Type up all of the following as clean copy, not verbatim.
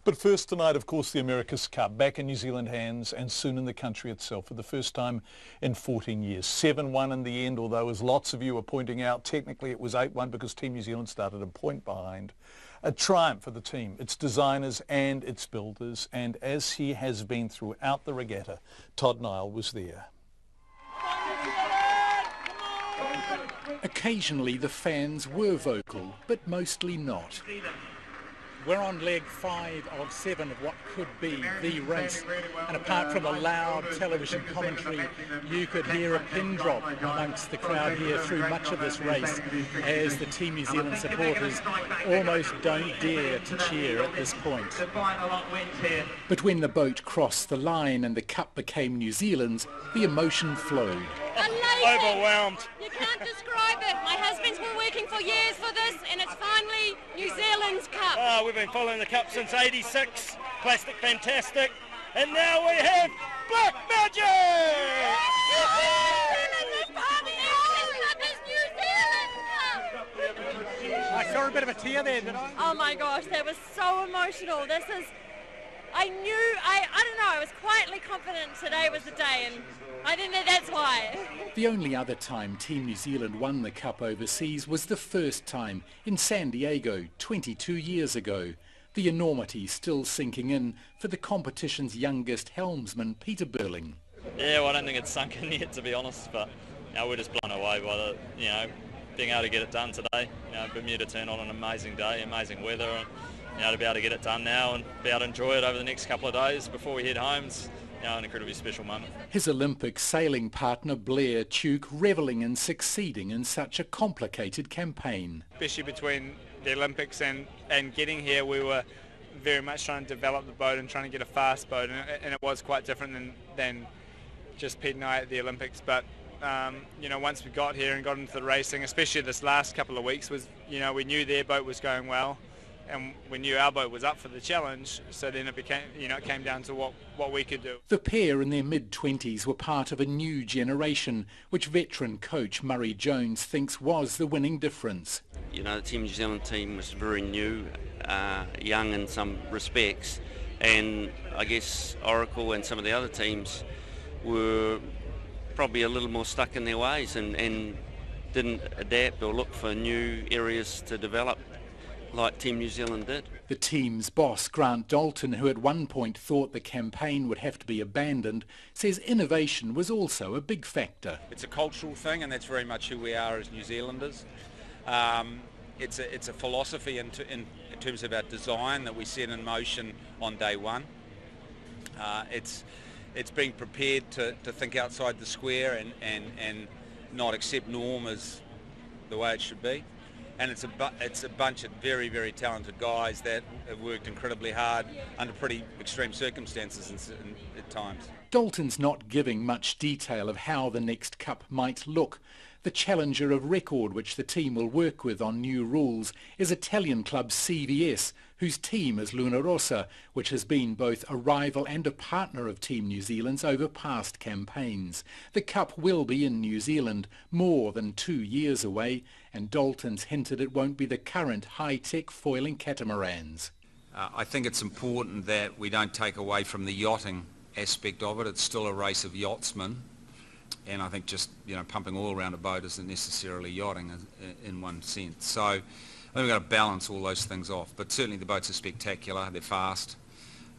But first tonight, of course, the America's Cup, back in New Zealand hands and soon in the country itself for the first time in 14 years. 7-1 in the end, although as lots of you are pointing out, technically it was 8-1 because Team New Zealand started a point behind. A triumph for the team, its designers and its builders, and as he has been throughout the regatta, Todd Niall was there. Occasionally the fans were vocal, but mostly not. We're on leg 5 of 7 of what could be the race, and apart from a loud television commentary, you could hear a pin drop amongst the crowd here through much of this race as the Team New Zealand supporters almost don't dare to cheer at this point. But when the boat crossed the line and the cup became New Zealand's, the emotion flowed. Overwhelmed. You can't describe it. My husband's been working for years for this, and it's finally New Zealand's cup. Oh, we've been following the cup since '86. Plastic fantastic. And now we have Black Magic! I saw a bit of a tear there, didn't I? Oh my gosh, that was so emotional. This is, I don't know, I was quietly confident today was the day, and I think that's why. The only other time Team New Zealand won the cup overseas was the first time in San Diego 22 years ago. The enormity still sinking in for the competition's youngest helmsman, Peter Burling. Yeah, well, I don't think it's sunk in yet, to be honest, but we're just blown away by the, being able to get it done today. Bermuda turned on an amazing day, amazing weather, and to be able to get it done now and be able to enjoy it over the next couple of days before we head home is an incredibly special moment. His Olympic sailing partner Blair Tuke revelling in succeeding in such a complicated campaign. Especially between the Olympics and getting here, we were very much trying to develop the boat and trying to get a fast boat, and it was quite different than just Pete and I at the Olympics. But once we got here and got into the racing, especially this last couple of weeks, we knew their boat was going well, and we knew our boat was up for the challenge, so then it became, it came down to what we could do. The pair in their mid-20s were part of a new generation, which veteran coach Murray Jones thinks was the winning difference. The Team New Zealand team was very new, young in some respects, and I guess Oracle and some of the other teams were probably a little more stuck in their ways and didn't adapt or look for new areas to develop like Team New Zealand did. The team's boss, Grant Dalton, who at one point thought the campaign would have to be abandoned, says innovation was also a big factor. It's a cultural thing, and that's very much who we are as New Zealanders. It's a philosophy in terms of our design that we set in motion on day one. It's being prepared to think outside the square and not accept norm as the way it should be. And it's a bunch of very, very talented guys that have worked incredibly hard under pretty extreme circumstances at times. Dalton's not giving much detail of how the next cup might look. The challenger of record which the team will work with on new rules is Italian club CVS, whose team is Luna Rossa, which has been both a rival and a partner of Team New Zealand's over past campaigns. The cup will be in New Zealand, more than 2 years away, and Dalton's hinted it won't be the current high-tech foiling catamarans. I think it's important that we don't take away from the yachting aspect of it. It's still a race of yachtsmen. And I think just pumping oil around a boat isn't necessarily yachting in one sense. So I think we've got to balance all those things off. But certainly the boats are spectacular. They're fast.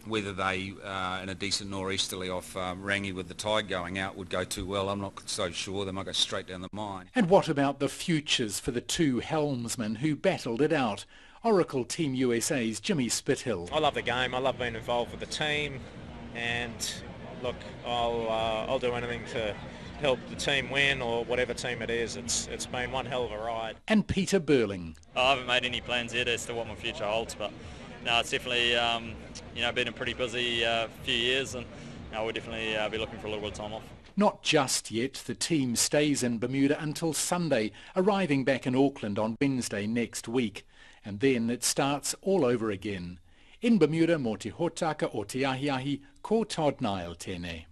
Whether they in a decent nor'easterly off Rangi with the tide going out would go too well, I'm not so sure. They might go straight down the mine. And what about the futures for the two helmsmen who battled it out? Oracle Team USA's Jimmy Spithill. I love the game. I love being involved with the team, and look, I'll do anything to help the team win, or whatever team it is. It's been one hell of a ride. And Peter Burling. I haven't made any plans yet as to what my future holds, but no, it's definitely been a pretty busy few years, and we'll definitely be looking for a little bit of time off. Not just yet. The team stays in Bermuda until Sunday, arriving back in Auckland on Wednesday next week, and then it starts all over again. In Bermuda, mo te hotaka o te ahiahi, ko Todd Niall tēnei.